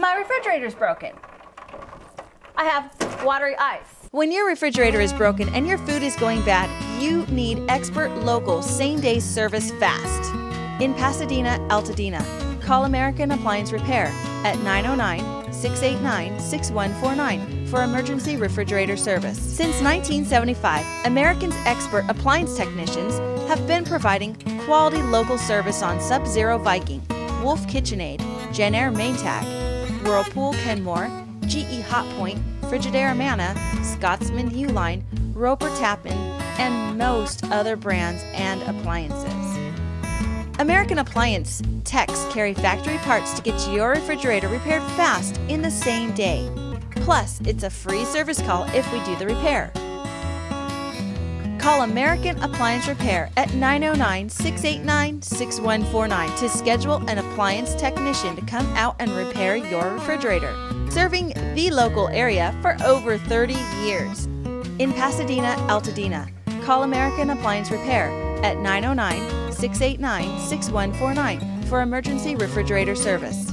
My refrigerator's broken. I have watery ice. When your refrigerator is broken and your food is going bad, you need expert local same-day service fast. In Pasadena Altadena, call American Appliance Repair at 909-689-6149 for emergency refrigerator service. Since 1975, American's expert appliance technicians have been providing quality local service on Sub-Zero Viking, Wolf KitchenAid, Jenn Air Maytag, Whirlpool Kenmore, GE Hotpoint, Frigidaire Amana, Scotsman U-lLine, Roper Tappan, and most other brands and appliances. American Appliance techs carry factory parts to get your refrigerator repaired fast in the same day. Plus, it's a free service call if we do the repair. Call American Appliance Repair at 909-689-6149 to schedule an appliance technician to come out and repair your refrigerator. Serving the local area for over 30 years. In Pasadena Altadena, call American Appliance Repair at 909-689-6149 for emergency refrigerator service.